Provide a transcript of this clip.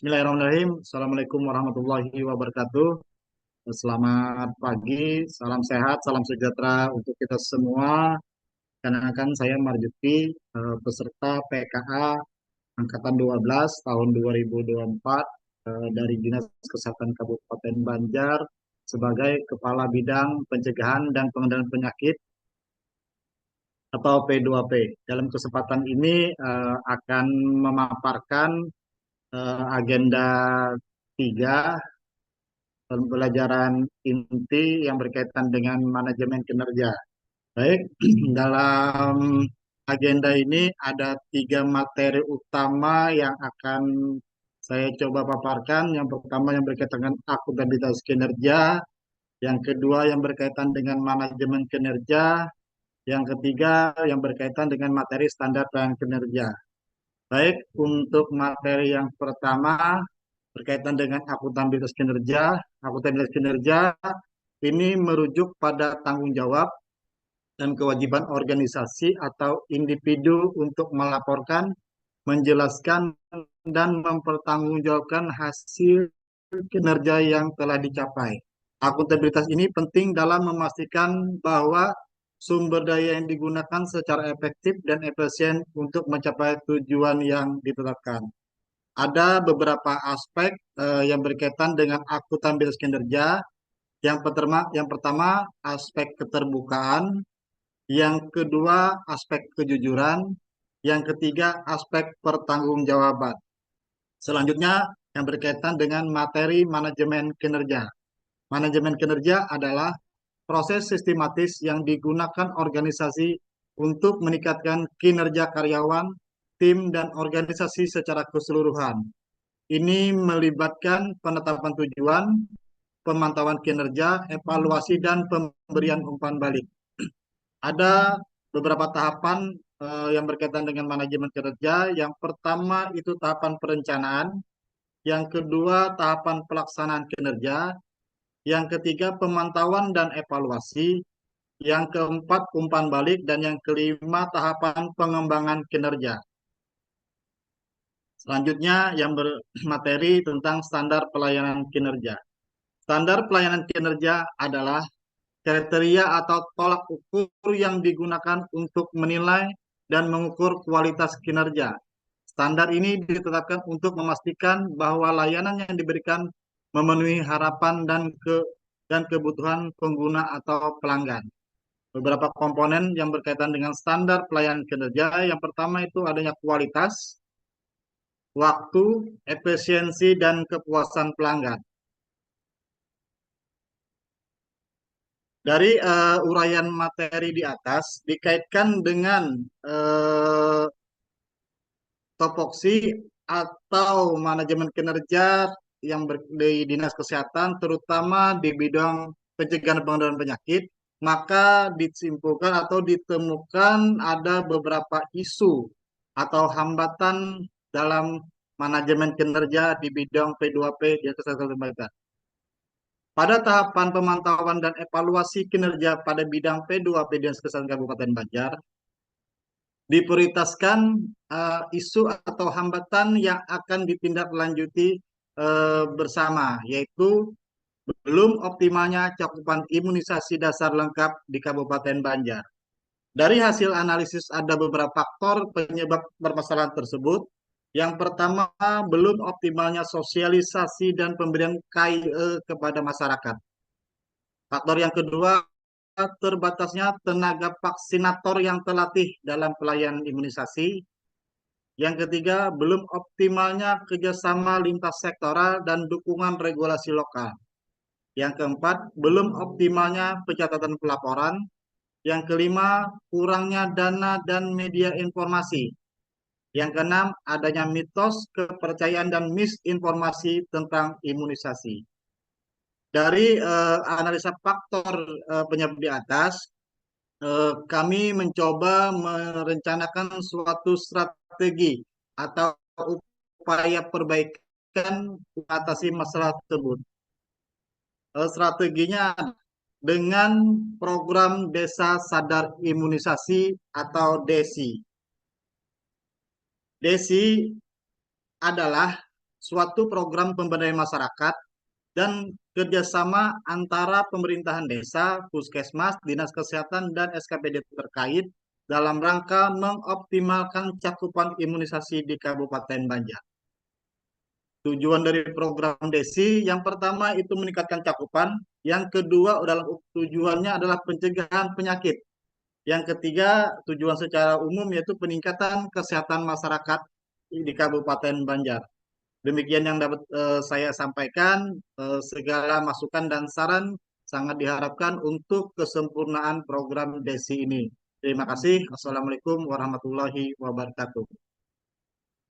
Bismillahirrahmanirrahim. Assalamualaikum warahmatullahi wabarakatuh. Selamat pagi, salam sehat, salam sejahtera untuk kita semua. Kenalkan saya Marjuki, peserta PKA Angkatan 12 tahun 2024 dari Dinas Kesehatan Kabupaten Banjar sebagai Kepala Bidang Pencegahan dan Pengendalian Penyakit atau P2P. Dalam kesempatan ini akan memaparkan agenda 3 pembelajaran inti yang berkaitan dengan manajemen kinerja. Baik, dalam agenda ini ada 3 materi utama yang akan saya coba paparkan. Yang pertama yang berkaitan dengan akuntabilitas kinerja, yang kedua yang berkaitan dengan manajemen kinerja, yang ketiga yang berkaitan dengan materi standar pelayanan kinerja. Baik, untuk materi yang pertama berkaitan dengan akuntabilitas kinerja. Akuntabilitas kinerja ini merujuk pada tanggung jawab dan kewajiban organisasi atau individu untuk melaporkan, menjelaskan, dan mempertanggungjawabkan hasil kinerja yang telah dicapai. Akuntabilitas ini penting dalam memastikan bahwa sumber daya yang digunakan secara efektif dan efisien untuk mencapai tujuan yang ditetapkan. Ada beberapa aspek yang berkaitan dengan akuntabilitas kinerja. Yang pertama aspek keterbukaan, yang kedua aspek kejujuran, yang ketiga aspek pertanggungjawaban. Selanjutnya yang berkaitan dengan materi manajemen kinerja. Manajemen kinerja adalah proses sistematis yang digunakan organisasi untuk meningkatkan kinerja karyawan, tim, dan organisasi secara keseluruhan. Ini melibatkan penetapan tujuan, pemantauan kinerja, evaluasi, dan pemberian umpan balik. Ada beberapa tahapan yang berkaitan dengan manajemen kinerja. Yang pertama itu tahapan perencanaan, yang kedua tahapan pelaksanaan kinerja, yang ketiga pemantauan dan evaluasi, yang keempat umpan balik, dan yang kelima tahapan pengembangan kinerja. Selanjutnya yang bermateri tentang standar pelayanan kinerja. Standar pelayanan kinerja adalah kriteria atau tolak ukur yang digunakan untuk menilai dan mengukur kualitas kinerja. Standar ini ditetapkan untuk memastikan bahwa layanan yang diberikan memenuhi harapan dan kebutuhan pengguna atau pelanggan. Beberapa komponen yang berkaitan dengan standar pelayanan kinerja. Yang pertama itu adanya kualitas, waktu, efisiensi, dan kepuasan pelanggan. Dari uraian materi di atas dikaitkan dengan topoksi atau manajemen kinerja yang di Dinas Kesehatan, terutama di bidang pencegahan dan pengendalian penyakit, maka disimpulkan atau ditemukan ada beberapa isu atau hambatan dalam manajemen kinerja di bidang P2P di Kesehatan Badan. Pada tahapan pemantauan dan evaluasi kinerja pada bidang P2P Dinas Kesehatan Kabupaten Banjar, diprioritaskan isu atau hambatan yang akan ditindaklanjuti bersama, yaitu belum optimalnya cakupan imunisasi dasar lengkap di Kabupaten Banjar. Dari hasil analisis ada beberapa faktor penyebab permasalahan tersebut. Yang pertama, belum optimalnya sosialisasi dan pemberian KIE kepada masyarakat. Faktor yang kedua, terbatasnya tenaga vaksinator yang terlatih dalam pelayanan imunisasi. Yang ketiga, belum optimalnya kerjasama lintas sektoral dan dukungan regulasi lokal. Yang keempat, belum optimalnya pencatatan pelaporan. Yang kelima, kurangnya dana dan media informasi. Yang keenam, adanya mitos, kepercayaan, dan misinformasi tentang imunisasi. Dari analisa faktor penyebab di atas, kami mencoba merencanakan suatu strategi atau upaya perbaikan mengatasi masalah tersebut. Strateginya dengan program Desa Sadar Imunisasi atau DESI. DESI adalah suatu program pemberdayaan masyarakat dan kerjasama antara pemerintahan desa, puskesmas, dinas kesehatan, dan SKPD terkait dalam rangka mengoptimalkan cakupan imunisasi di Kabupaten Banjar. Tujuan dari program DESI yang pertama itu meningkatkan cakupan, yang kedua adalah tujuannya adalah pencegahan penyakit, yang ketiga tujuan secara umum yaitu peningkatan kesehatan masyarakat di Kabupaten Banjar. Demikian yang dapat saya sampaikan. Segala masukan dan saran sangat diharapkan untuk kesempurnaan program DESI ini. Terima kasih. Assalamualaikum warahmatullahi wabarakatuh.